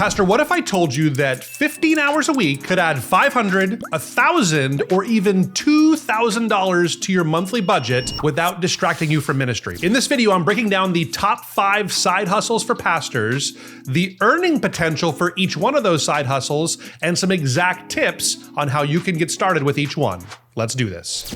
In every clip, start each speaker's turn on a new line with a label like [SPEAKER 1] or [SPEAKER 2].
[SPEAKER 1] Pastor, what if I told you that 15 hours a week could add $500, $1,000, or even $2,000 to your monthly budget without distracting you from ministry? In this video, I'm breaking down the top 5 side hustles for pastors, the earning potential for each one of those side hustles, and some exact tips on how you can get started with each one. Let's do this.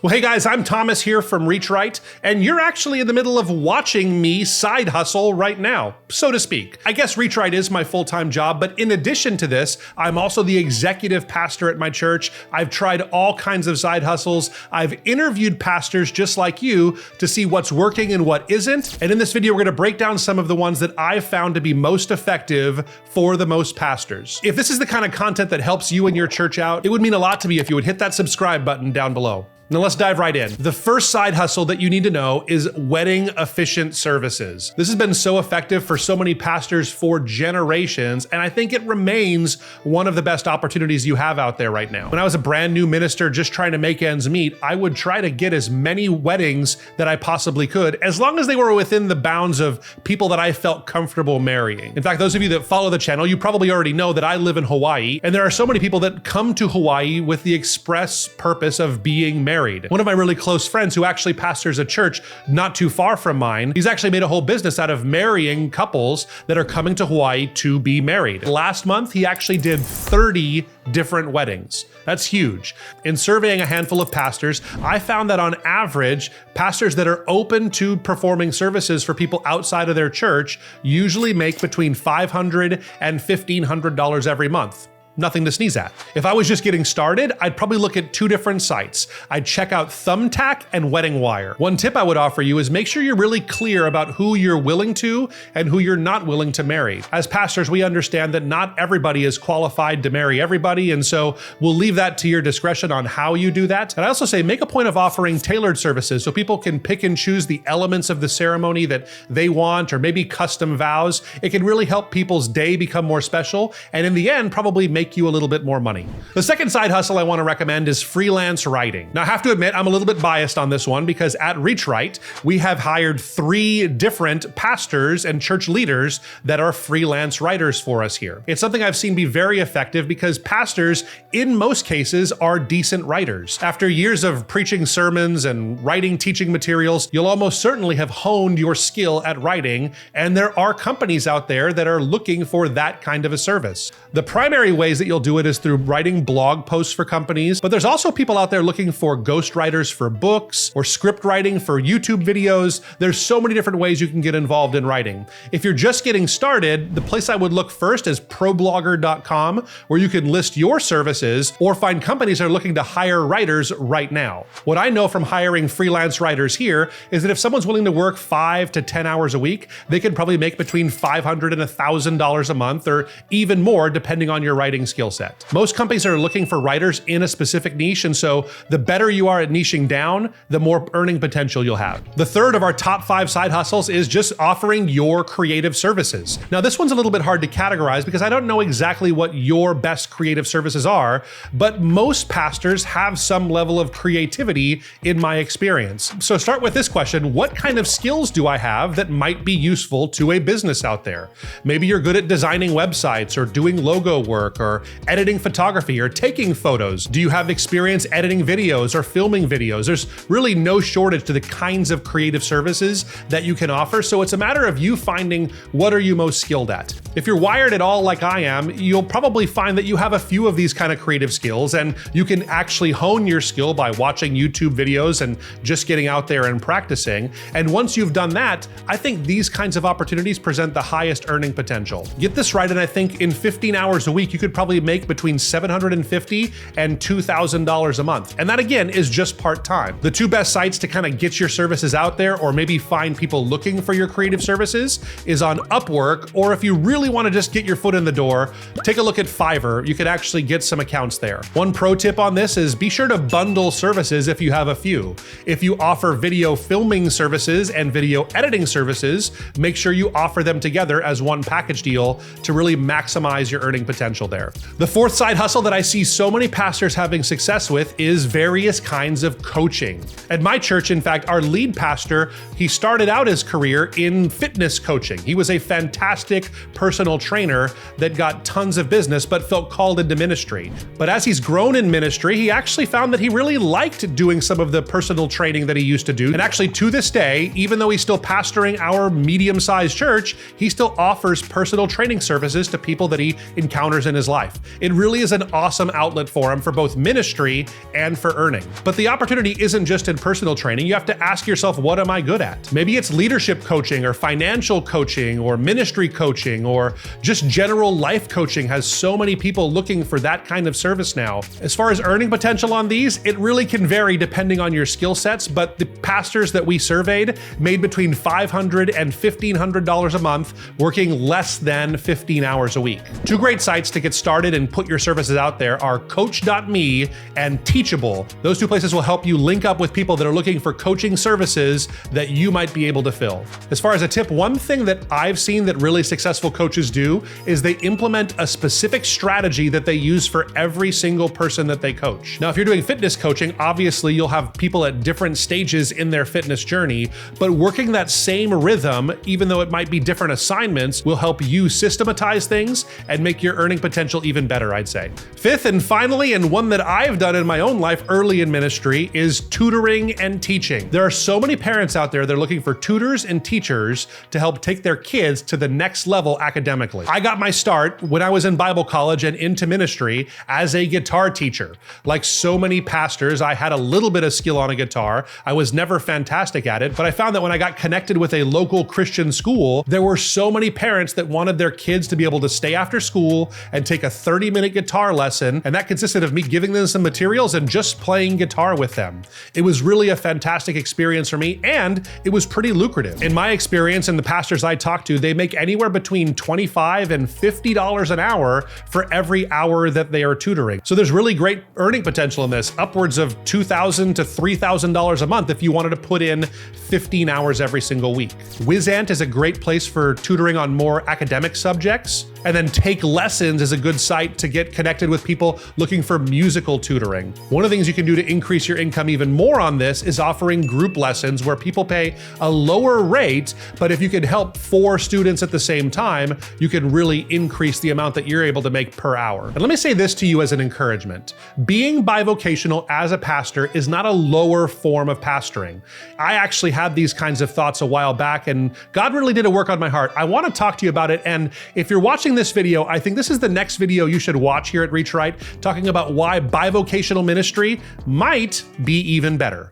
[SPEAKER 1] Well, hey guys, I'm Thomas here from Reach Right, and you're actually in the middle of watching me side hustle right now, so to speak. I guess Reach Right is my full-time job, but in addition to this, I'm also the executive pastor at my church. I've tried all kinds of side hustles. I've interviewed pastors just like you to see what's working and what isn't. And in this video, we're gonna break down some of the ones that I've found to be most effective for the most pastors. If this is the kind of content that helps you and your church out, it would mean a lot to me if you would hit that subscribe button down below. Now let's dive right in. The first side hustle that you need to know is wedding efficient services. This has been so effective for so many pastors for generations, and I think it remains one of the best opportunities you have out there right now. When I was a brand new minister just trying to make ends meet, I would try to get as many weddings that I possibly could, as long as they were within the bounds of people that I felt comfortable marrying. In fact, those of you that follow the channel, you probably already know that I live in Hawaii, and there are so many people that come to Hawaii with the express purpose of being married. One of my really close friends who actually pastors a church not too far from mine, he's actually made a whole business out of marrying couples that are coming to Hawaii to be married. Last month, he actually did 30 different weddings. That's huge. In surveying a handful of pastors, I found that on average, pastors that are open to performing services for people outside of their church usually make between $500 and $1,500 every month. Nothing to sneeze at. If I was just getting started, I'd probably look at 2 different sites. I'd check out Thumbtack and Wedding Wire. One tip I would offer you is make sure you're really clear about who you're willing to and who you're not willing to marry. As pastors, we understand that not everybody is qualified to marry everybody, and so we'll leave that to your discretion on how you do that. And I also say make a point of offering tailored services so people can pick and choose the elements of the ceremony that they want, or maybe custom vows. It can really help people's day become more special, and in the end, probably make you a little bit more money. The second side hustle I want to recommend is freelance writing. Now I have to admit, I'm a little bit biased on this one because at Reach Right, we have hired 3 different pastors and church leaders that are freelance writers for us here. It's something I've seen be very effective because pastors, in most cases, are decent writers. After years of preaching sermons and writing teaching materials, you'll almost certainly have honed your skill at writing, and there are companies out there that are looking for that kind of a service. The primary ways that you'll do it is through writing blog posts for companies, but there's also people out there looking for ghostwriters for books or script writing for YouTube videos. There's so many different ways you can get involved in writing. If you're just getting started, the place I would look first is problogger.com, where you can list your services or find companies that are looking to hire writers right now. What I know from hiring freelance writers here is that if someone's willing to work 5 to 10 hours a week, they can probably make between $500 and $1,000 a month, or even more depending on your writing skill set. Most companies are looking for writers in a specific niche, and so the better you are at niching down, the more earning potential you'll have. The third of our top 5 side hustles is just offering your creative services. Now this one's a little bit hard to categorize because I don't know exactly what your best creative services are, but most pastors have some level of creativity in my experience. So start with this question: what kind of skills do I have that might be useful to a business out there? Maybe you're good at designing websites or doing logo work or editing photography or taking photos. Do you have experience editing videos or filming videos? There's really no shortage to the kinds of creative services that you can offer, so it's a matter of you finding what are you most skilled at. If you're wired at all like I am, you'll probably find that you have a few of these kind of creative skills, and you can actually hone your skill by watching YouTube videos and just getting out there and practicing. And once you've done that, I think these kinds of opportunities present the highest earning potential. Get this right, and I think in 15 hours a week, you could probably make between $750 and $2,000 a month. And that again is just part-time. The 2 best sites to kind of get your services out there, or maybe find people looking for your creative services, is on Upwork, or if you really want to just get your foot in the door, take a look at Fiverr. You could actually get some accounts there. One pro tip on this is be sure to bundle services if you have a few. If you offer video filming services and video editing services, make sure you offer them together as one package deal to really maximize your earning potential there. there. The fourth side hustle that I see so many pastors having success with is various kinds of coaching. At my church, in fact, our lead pastor, he started out his career in fitness coaching. He was a fantastic personal trainer that got tons of business but felt called into ministry. But as he's grown in ministry, he actually found that he really liked doing some of the personal training that he used to do. And actually to this day, even though he's still pastoring our medium-sized church, he still offers personal training services to people that he encounters in his life. It really is an awesome outlet for him for both ministry and for earning. But the opportunity isn't just in personal training. You have to ask yourself, what am I good at? Maybe it's leadership coaching or financial coaching or ministry coaching or just general life coaching. Has so many people looking for that kind of service now. As far as earning potential on these, it really can vary depending on your skill sets, but the pastors that we surveyed made between $500 and $1,500 a month working less than 15 hours a week. Two great sites to get started and put your services out there are coach.me and Teachable. Those two places will help you link up with people that are looking for coaching services that you might be able to fill. As far as a tip, one thing that I've seen that really successful coaches do is they implement a specific strategy that they use for every single person that they coach. Now, if you're doing fitness coaching, obviously you'll have people at different stages in their fitness journey, but working that same rhythm, even though it might be different assignments, will help you systematize things and make your earning potential even better, I'd say. Fifth and finally, and one that I've done in my own life early in ministry, is tutoring and teaching. There are so many parents out there that are looking for tutors and teachers to help take their kids to the next level academically. I got my start when I was in Bible college and into ministry as a guitar teacher. Like so many pastors, I had a little bit of skill on a guitar. I was never fantastic at it, but I found that when I got connected with a local Christian school, there were so many parents that wanted their kids to be able to stay after school and take a 30-minute guitar lesson, and that consisted of me giving them some materials and just playing guitar with them. It was really a fantastic experience for me, and it was pretty lucrative. In my experience and the pastors I talked to, they make anywhere between $25 and $50 an hour for every hour that they are tutoring. So there's really great earning potential in this, upwards of $2,000 to $3,000 a month if you wanted to put in 15 hours every single week. Wizant is a great place for tutoring on more academic subjects. And then Take Lessons is a good site to get connected with people looking for musical tutoring. One of the things you can do to increase your income even more on this is offering group lessons where people pay a lower rate, but if you can help 4 students at the same time, you can really increase the amount that you're able to make per hour. And let me say this to you as an encouragement. Being bivocational as a pastor is not a lower form of pastoring. I actually had these kinds of thoughts a while back, and God really did a work on my heart. I want to talk to you about it, and if you're watching this video, I think this is the next video you should watch here at Reach Right, talking about why bivocational ministry might be even better.